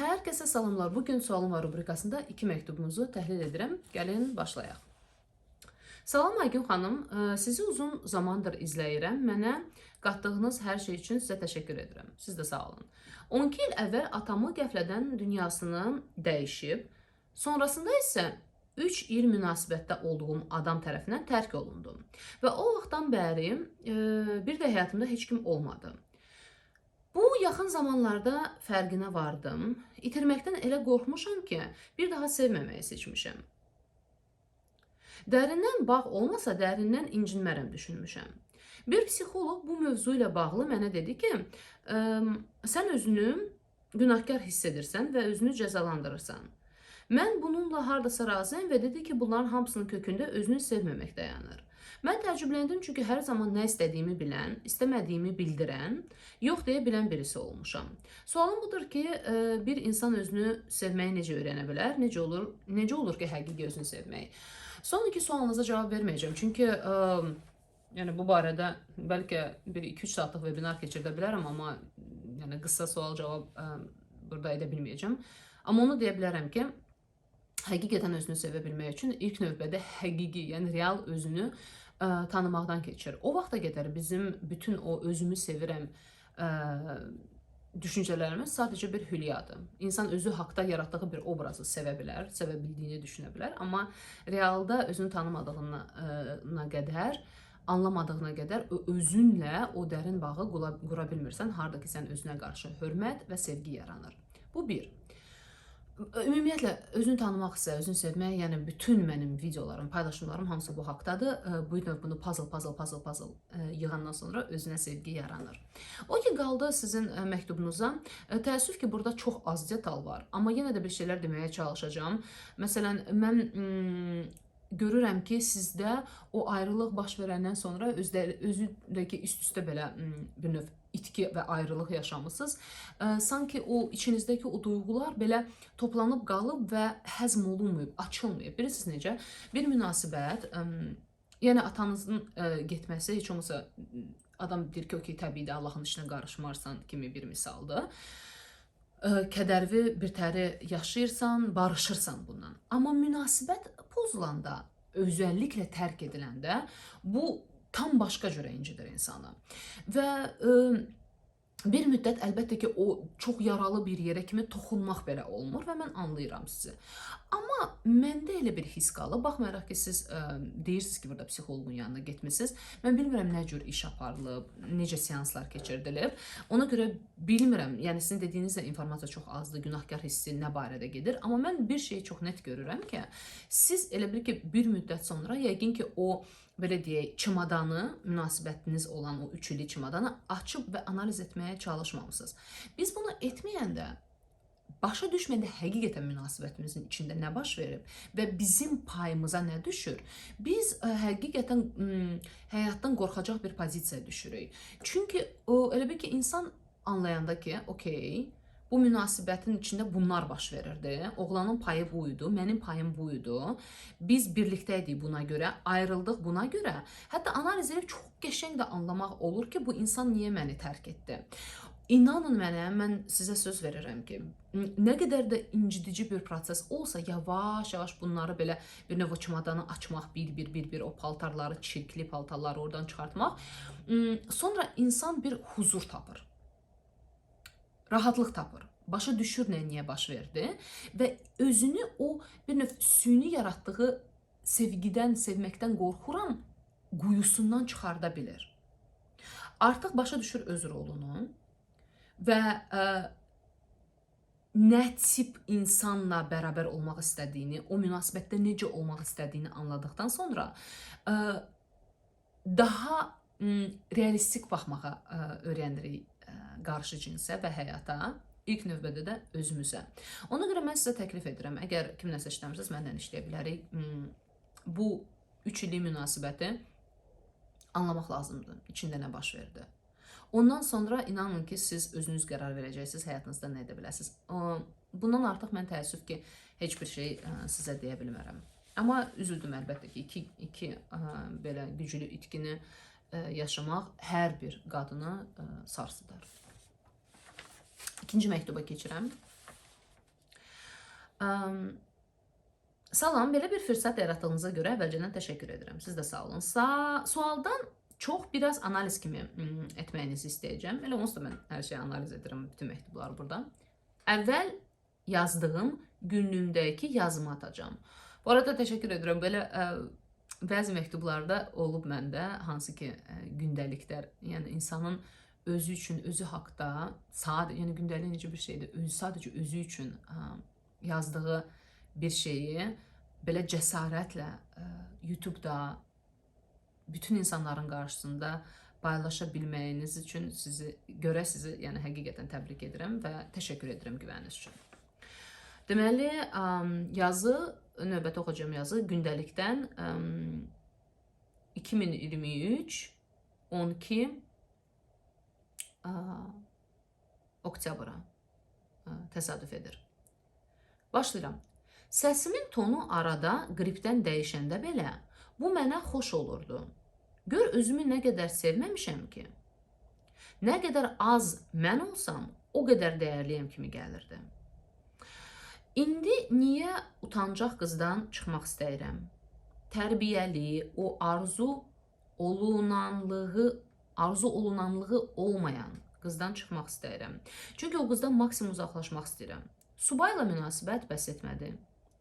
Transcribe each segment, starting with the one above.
Hər kəsə salamlar. Bugün sualım var rubrikasında 2 məktubumuzu təhlil edirəm. Gəlin başlayaq. Salam Aygün xanım, sizi uzun zamandır izləyirəm. Mənə qatdığınız hər şey üçün sizə təşəkkür edirəm. Siz də sağ olun. 12 il əvvəl atamı qəflədən dünyasını dəyişib, sonrasında isə 3 il münasibətdə olduğum adam tərəfindən tərk olundum. Və o vaxtdan bəri bir də həyatımda heç kim olmadı. Bu yaxın zamanlarda fərqinə vardım. İtirməkdən elə qorxmuşam ki, bir daha sevməməyi seçmişəm. Dərindən bağ olmasa, dərindən incinmərəm düşünmüşəm. Bir psixoloq bu mövzu ilə bağlı mənə dedi ki, sən özünü günahkar hiss edirsən və özünü cəzalandırırsan. Mən bununla hardasa razıyam və dedi ki, bunların hamısının kökündə özünü sevməmək dayanır. Mən təəccübləndim çünki hər zaman nə istədiyimi bilən, istəmədiyimi bildirən, yox deyə bilən birisi olmuşam. Sualım budur ki, bir insan özünü sevməyi necə öyrənə bilər, necə olur ki, həqiqi özünü sevmək? Son iki sualınıza cavab verməyəcəm çünki yəni bu barədə bəlkə bir 2-3 saatlıq webinar keçirdə bilərəm, amma yəni qısa sual-cavab burada edə bilməyəcəm. Amma onu deyə bilərəm ki, həqiqətən özünü sevə bilmək üçün ilk növbədə həqiqi, yəni real özünü tanımaqdan keçir. O vaxta qədər bizim bütün o özümü sevirəm düşüncələrimiz sadəcə bir hülyadır. İnsan özü haqda yaratdığı bir obrazı sevə bilər, sevə bildiyini düşünə bilər, amma realda özünü tanımadığına qədər, anlamadığına qədər özünlə o dərin bağı qura bilmirsən, harda ki sən özünə qarşı hörmət və sevgi yaranır. Bu bir. Ümumiyyətlə, özünü tanımaq isə, özünü sevmək, yəni bütün mənim videolarım, paylaşımlarım hamısı bu haqdadır. Bu növ bunu puzzle yığandan sonra özünə sevgi yaranır. O ki, qaldı sizin məktubunuza. Təəssüf ki, burada çox az detal var. Amma yenə də bir şeylər deməyə çalışacağım. Məsələn, mən görürəm ki, sizdə o ayrılıq baş verəndən sonra özündəki üst-üstə belə bir növ itki və ayrılıq yaşamısınız. Sanki o içinizdəki o duyğular belə toplanıb qalıb və həzm olunmayıb, açılmayıb. Bilirsiniz necə? Bir münasibət, yəni atanızın getməsi heç olmasa adam deyir ki, okey, təbii də Allahın işinə qarışmarsan kimi bir misaldır. Kədərvi bir təri yaşayırsan, barışırsan bundan. Amma münasibət pozulanda, özəlliklə tərk ediləndə bu tam başqa cürə incidir insanı. Və bir müddət əlbəttə ki, o çox yaralı bir yerə kimi toxunmaq belə olmur və mən anlayıram sizi. Amma məndə elə bir his qalır, baxmayaraq ki, siz deyirsiniz ki, burada psixoloqun yanına getmişsiniz. Mən bilmirəm nə cür iş aparılıb, necə seanslar keçirdilib. Ona görə bilmirəm, yəni sizin dediyinizlə informasiya çox azdır, günahkar hissi nə barədə gedir. Amma mən bir şeyi çox net görürəm ki, siz elə bir ki, bir müddət sonra yəqin ki, o belə deyək, çimadanı, münasibətiniz olan o 3 illik çimadanı açıb və analiz etməyə çalışmamısınız. Biz bunu etməyəndə, başa düşməndə həqiqətən münasibətimizin içində nə baş verib və bizim payımıza nə düşür? Biz həqiqətən həyatdan qorxacaq bir pozisiyaya düşürük. Çünki elə bir ki, insan anlayanda ki, okey, bu münasibətin içində bunlar baş verirdi. Oğlanın payı buydu, mənim payım buydu. Biz birlikdəydik buna görə, ayrıldıq buna görə. Hətta analiz edib çox qəşəng də anlamaq olur ki, bu insan niyə məni tərk etdi? İnanın mənə, mən sizə söz verirəm ki, nə qədər də incidici bir proses olsa, yavaş-yavaş bunları belə bir növ çimadanı açmaq, bir o paltarları, çirkli paltarları oradan çıxartmaq, sonra insan bir huzur tapır. Rahatlıq tapır. Başa düşür niyə baş verdi və özünü o bir növ süni yaratdığı sevgidən, sevməkdən qorxuram quyusundan çıxarda bilir. Artıq başa düşür öz rolunu və nə tip insanla bərabər olmaq istədiyini, o münasibətdə necə olmaq istədiyini anladıqdan sonra daha realistik baxmağa öyrənirik qarşı cinsə və həyata, ilk növbədə də özümüzə. Ona görə mən sizə təklif edirəm, əgər kimləsə işləmirsiniz, məndən işləyə bilərik. Bu 3 illik münasibəti anlamaq lazımdır, içində nə baş verdi. Ondan sonra inanın ki, siz özünüz qərar verəcəksiniz, həyatınızda nə edə biləsiniz. Bundan artıq mən təəssüf ki, heç bir şey sizə deyə bilmərəm. Amma üzüldüm əlbəttə ki, iki belə güclü itkini yaşamaq hər bir qadını sarsıdar. İkinci məktuba keçirəm. Am, Salam, belə bir fürsət yaratdığınıza görə əvvəlcədən təşəkkür edirəm. Siz də sağ olun. Sualdan çox biraz analiz kimi etməyinizi istəyəcəm. Elə onsuz da mən hər şeyi analiz edirəm, bütün məktubları burada. Əvvəl yazdığım günlüyümdəki yazımı atacağım. Bu arada təşəkkür edirəm. Belə bəzi məktublarda olub məndə, hansı ki gündəliklər, yəni insanın özü üçün, özü haqda, yəni gündəlik necə bir şeydir, sadəcə özü üçün yazdığı bir şeyi belə cəsarətlə YouTube-da bütün insanların qarşısında paylaşa bilməyiniz üçün sizi yəni həqiqətən təbrik edirəm və təşəkkür edirəm güvəniniz üçün. Deməli, yazı, növbəti oxuyacağım yazı gündəlikdən 2023 12 oktyabra təsadüf edir. Başlayıram. Səsimin tonu arada qripdən dəyişəndə belə bu mənə xoş olurdu. Gör özümü nə qədər sevməmişəm ki. Nə qədər az mən olsam, o qədər dəyərliyəm kimi gəlirdi. İndi niyə utancaq qızdan çıxmaq istəyirəm? Tərbiyəli, o arzu olunanlığı olmayan qızdan çıxmaq istəyirəm. Çünki o qızdan maksimum uzaqlaşmaq istəyirəm. Subayla münasibət bəs etmədi.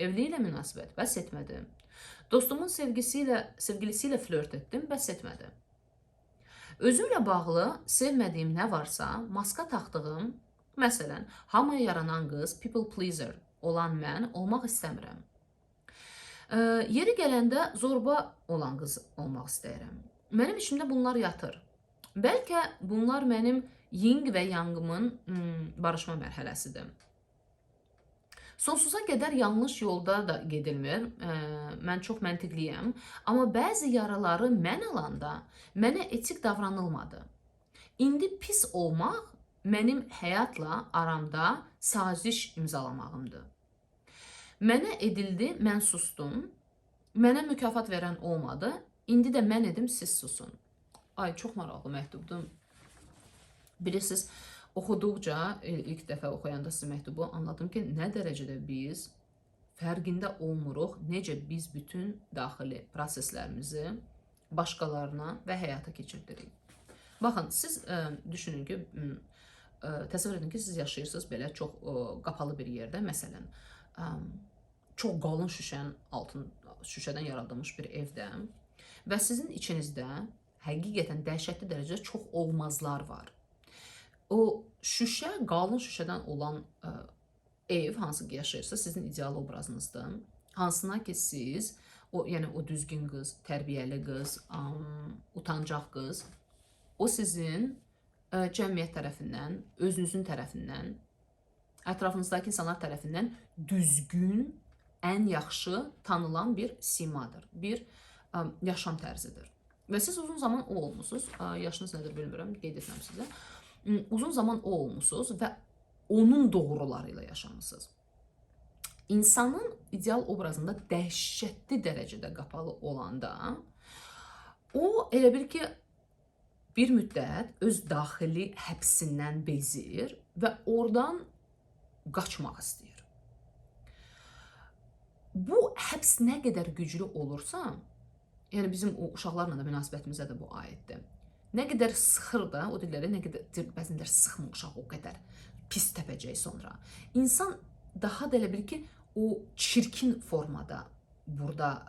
Evli ilə münasibət bəs etmədi. Dostumun sevgilisi ilə flört etdim, bəs etmədi. Özümlə bağlı sevmədiyim nə varsa, maska taxdığım, məsələn, hamıya yaranan qız, people pleaser olan mən olmaq istəmirəm. Yeri gələndə zorba olan qız olmaq istəyirəm. Mənim içimdə bunlar yatır. Bəlkə bunlar mənim ying və yangımın barışma mərhələsidir. Sonsuza qədər yanlış yolda da gedilmir. Mən çox məntiqliyəm. Amma bəzi yaraları mən alanda mənə etik davranılmadı. İndi pis olmaq mənim həyatla aramda saziş imzalamağımdır. Mənə edildi, mən sustum. Mənə mükafat verən olmadı. İndi də mən edim, siz susun. Ay, çox maraqlı məktubdur. Bilirsiniz, oxuduqca, ilk dəfə oxuyanda siz məktubu anladım ki, nə dərəcədə biz fərqində olmuruq, necə biz bütün daxili proseslərimizi başqalarına və həyata keçirdirik. Baxın, siz düşünün ki, təsəvvür edin ki, siz yaşayırsınız belə çox qapalı bir yerdə, məsələn, çox qalın şüşədən yaradılmış bir evdə və sizin içinizdə həqiqətən dəhşətli dərəcədə çox olmazlar var. O şüşə, qalın şüşədən olan ev, hansı ki yaşayırsa, sizin ideal obrazınızdır. Hansına ki siz, yəni o düzgün qız, tərbiyəli qız, utancaq qız, o sizin cəmiyyət tərəfindən, özünüzün tərəfindən, ətrafınızdakı insanlar tərəfindən düzgün, ən yaxşı tanınan bir simadır, bir yaşam tərzidir. Və siz uzun zaman o olmusunuz, yaşınız nədir bilmirəm, qeyd etməm sizə. Uzun zaman o olmusunuz və onun doğruları ilə yaşamısınız. İnsanın ideal obrazında dəhşətli dərəcədə qapalı olanda, o elə bil ki, bir müddət öz daxili həbsindən bezir və oradan qaçmaq istəyir. Bu həbs nə qədər güclü olursa, yəni bizim o uşaqlarla da münasibətimizə də bu aiddir. Nə qədər sıxır da, o dilləri, nə qədər bəzənlər sıxmı uşaq o qədər pis təpəcək sonra. İnsan daha da elə bil ki, o çirkin formada burada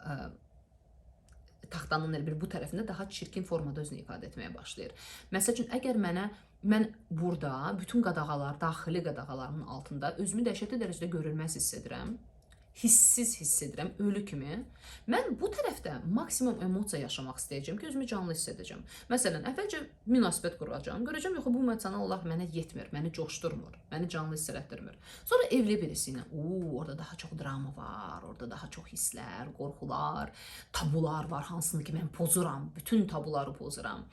taxtanın elə bir bu tərəfində daha çirkin formada özünü ifadə etməyə başlayır. Məsəl üçün, əgər mən burada bütün qadağalar, daxili qadağalarımın altında özümü dəhşətli dərəcədə görülməz hiss edirəm, hissiz hiss edirəm, ölü kimi. Mən bu tərəfdə maksimum emosiya yaşamaq istəyəcəm ki, özümü canlı hiss edəcəm. Məsələn, əvvəlcə münasibət quracağım. Görəcəm, yox, bu emosional olaraq mənə yetmir, məni coşdurmur, məni canlı hiss elətdirmir. Sonra evli birisi ilə, orada daha çox drama var, orada daha çox hisslər, qorxular, tabular var, hansını ki mən pozuram, bütün tabuları pozuram.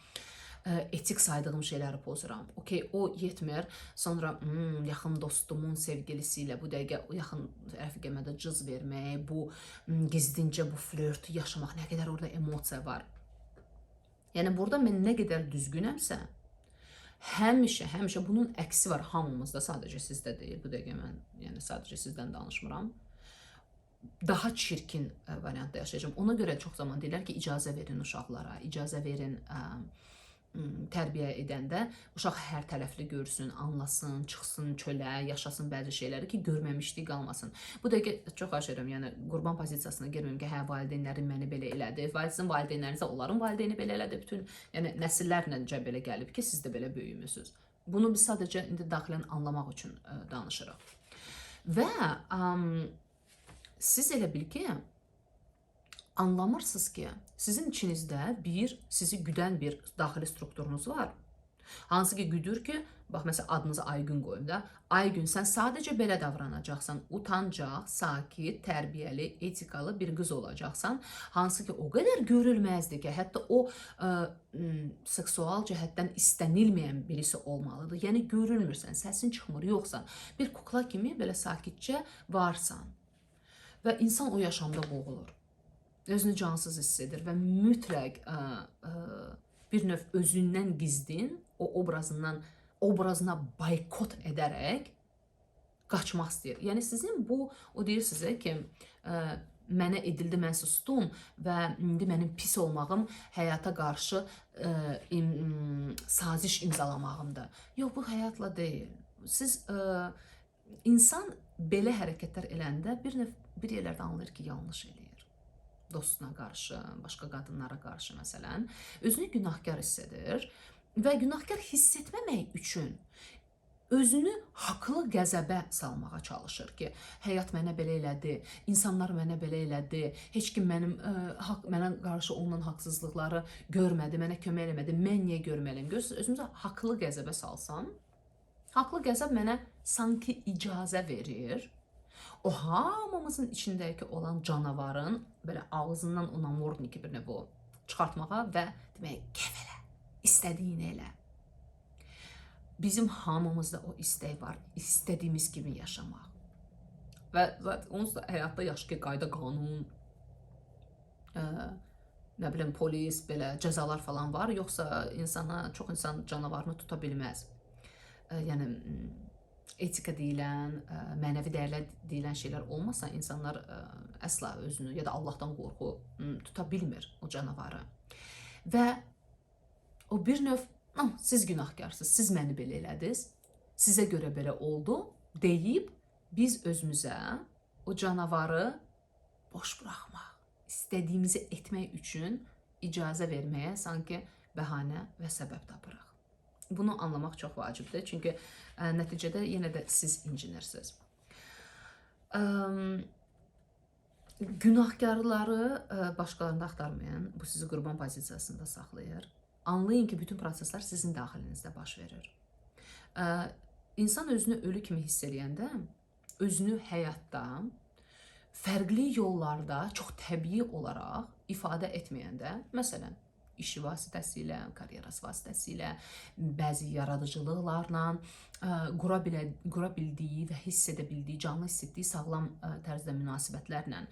Etik saydığım şeyləri pozuram. Okey, o yetmir. Sonra yaxın dostumun sevgilisi ilə bu dəqiqə yaxın rəfiqəmə də cız vermək, bu gizlincə bu flörtü yaşamaq, nə qədər orada emosiya var. Yəni burada mən nə qədər düzgünəmsə, Həmişə bunun əksi var hamımızda, sadəcə sizdə deyil. Bu dəqiqə mən yəni sadəcə sizdən danışmıram. Daha çirkin variantda yaşayacağım. Ona görə çox zaman deyirlər ki, icazə verin uşaqlara, icazə verin tərbiyə edəndə uşaq hər tərəfli görsün, anlasın, çıxsın çölə, yaşasın bəzi şeyləri ki, görməmişlik qalmasın. Bu dəqiqə çox xahiş edirəm, yəni qurban pozisiyasına girməyim ki, hə valideynlərim məni belə elədi, sizin valideynlərinizə onların valideyni belə elədi, bütün yəni nəsillərlə belə gəlib ki, siz də belə böyümüsünüz. Bunu biz sadəcə indi daxilən anlamaq üçün danışırıq. Və siz elə bil ki, anlamırsınız ki, sizin içinizdə sizi güdən bir daxili strukturunuz var. Hansı ki güdür ki, bax məsələn adınızı Aygün qoyum da. Aygün, sən sadəcə belə davranacaqsan, utancaq, sakit, tərbiyəli, etikalı bir qız olacaqsan. Hansı ki o qədər görülməzdir ki, hətta o seksual cəhətdən istənilməyən birisi olmalıdır. Yəni görülmürsən, səsin çıxmır, yoxsan. Bir kukla kimi belə sakitcə varsan. Və insan o yaşamda boğulur. Özünü cansız hiss edir və mütləq bir növ özündən gizlin, o obrazına boykot edərək qaçmaq istəyir. Yəni sizin bu, o deyir sizə ki, mənə edildi, mən sustum və indi mənim pis olmağım həyata qarşı saziş imzalamağımdır. Yox, bu həyatla deyil. Siz, insan belə hərəkətlər eləndə bir yerlərdə anlayır ki, yanlış eləyir. Dostuna qarşı, başqa qadınlara qarşı məsələn, özünü günahkar hiss edir və günahkar hiss etməmək üçün özünü haqlı qəzəbə salmağa çalışır ki, həyat mənə belə elədi, insanlar mənə belə elədi, heç kim mənə qarşı olunan haqsızlıqları görmədi, mənə kömək eləmədi, mən niyə görməliyim? Görürsünüz, özümüzə haqlı qəzəbə salsam, haqlı qəzəb mənə sanki icazə verir. O hamımızın içindəki olan canavarın belə ağzından ona morniki bir növ çıxartmağa və demək, gəvərə, istədiyini elə. Bizim hamımızda o istək var, istədiyimiz kimi yaşamaq. Və onsuz da həyatda yaxşı ki, qayda, qanun, nə bilim, polis, belə cəzalar falan var, yoxsa çox insan canavarını tuta bilməz. Yəni, etika deyilən, mənəvi dəyərlər deyilən şeylər olmasa, insanlar əsla özünü ya da Allahdan qorxu tuta bilmir o canavarı. Və o bir növ, siz günahkarsınız, siz məni belə elədiniz, sizə görə belə oldu deyib, biz özümüzə o canavarı boş buraxmaq, istədiyimizi etmək üçün icazə verməyə sanki bəhanə və səbəb tapırıq. Bunu anlamaq çox vacibdir, çünki nəticədə yenə də siz incinirsiniz. Günahkarları başqalarında axtarmayan, bu sizi qurban pozisiyasında saxlayır. Anlayın ki, bütün proseslər sizin daxilinizdə baş verir. İnsan özünü ölü kimi hiss edəndə, özünü həyatda, fərqli yollarda, çox təbii olaraq ifadə etməyəndə, məsələn, işi vasitəsilə, karyerası vasitəsilə, bəzi yaradıcılıqlarla qura bildiyi və hiss edə bildiyi, canlı hiss etdiyi sağlam tərzdə münasibətlərlə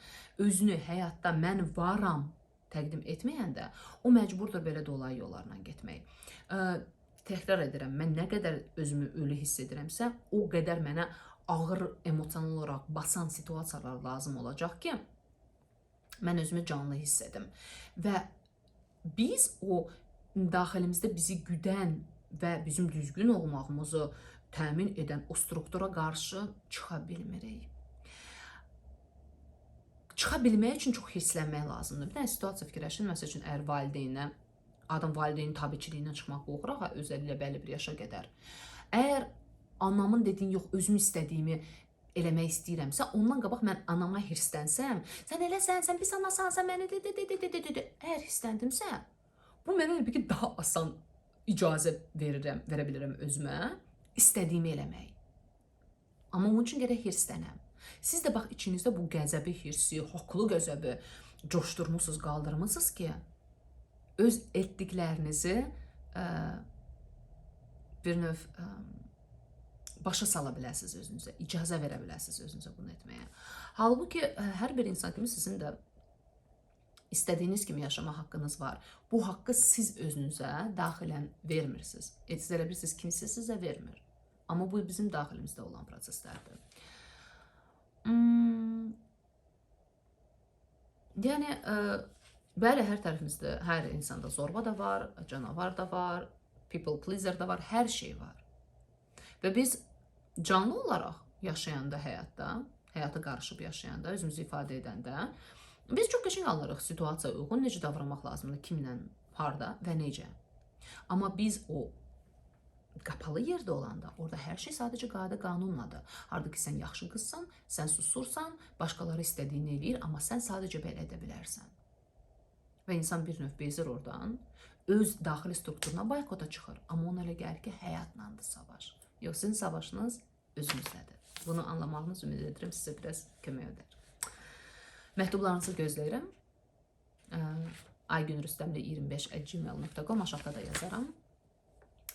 özünü həyatda mən varam təqdim etməyəndə, o məcburdur belə dolayı yollarla getmək. Təkrar edirəm, mən nə qədər özümü ölü hiss edirəmsə, o qədər mənə ağır emosional olaraq basan situasiyalar lazım olacaq ki, mən özümü canlı hiss edim. Və biz o daxilimizdə bizi güdən və bizim düzgün olmağımızı təmin edən o struktura qarşı çıxa bilmirik. Çıxa bilmək üçün çox hisslənmək lazımdır. Bir dənə situasiya fikirləşin, məsəl üçün, əgər valideynə, adam valideynin tabiçiliyindən çıxmaq qorxur, özəlliklə bəlli bir yaşa qədər. Əgər anamın dediyin yox, özüm istədiyimi eləmək istəyirəmsə, ondan qabaq mən anama hirslənsəm, sən eləsən, sən pis anasan, sən məni əgər hirsləndimsə, bu mənə bir ki, daha asan icazə verə bilirəm özümə, istədiyimi eləmək. Amma onun üçün gərək hirslənəm. Siz də bax, içinizdə bu qəzəbi, hirsi, haqlı qəzəbi coşdurmusunuz, qaldırmısınız ki, öz etdiklərinizi bir növ başa sala biləsiniz özünüzə, icazə verə biləsiniz özünüzə bunu etməyə. Halbuki hər bir insan kimi sizin də İstədiyiniz kimi yaşama haqqınız var. Bu haqqı siz özünüzə daxilən vermirsiniz. Siz elə bilirsiniz, kimsə sizə vermir. Amma bu bizim daxilimizdə olan proseslərdir. Yəni, bəli, hər tərəfimizdə, hər insanda zorba da var, canavar da var, people pleaser da var, hər şey var. Və biz canlı olaraq yaşayanda həyatda, həyatı qarışıb yaşayanda, özümüzü ifadə edəndə, biz çox qəşəng anlarıq situasiyaya uyğun necə davranmaq lazımdır, kimlə, harda və necə. Amma biz o qapalı yerdə olanda, orada hər şey sadəcə qayda qanunladır. Harada ki, sən yaxşı qızsan, sən susursan, başqaları istədiyini eləyir, amma sən sadəcə belə edə bilərsən. Və insan bir növ bezir oradan, öz daxili strukturuna boykota çıxır. Amma ona elə gəlir ki, həyatlandır savaş. Yox, sizin savaşınız özünüzdədir. Bunu anlamağınız ümid edirəm, sizə biraz kömək edər. Məktublarınızı gözləyirəm. aygünrüstəmli25@gmail.com aşağıda da yazaram.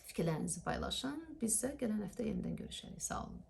Fikirlərinizi paylaşın. Biz isə gələn həftə yenidən görüşərik. Sağ olun.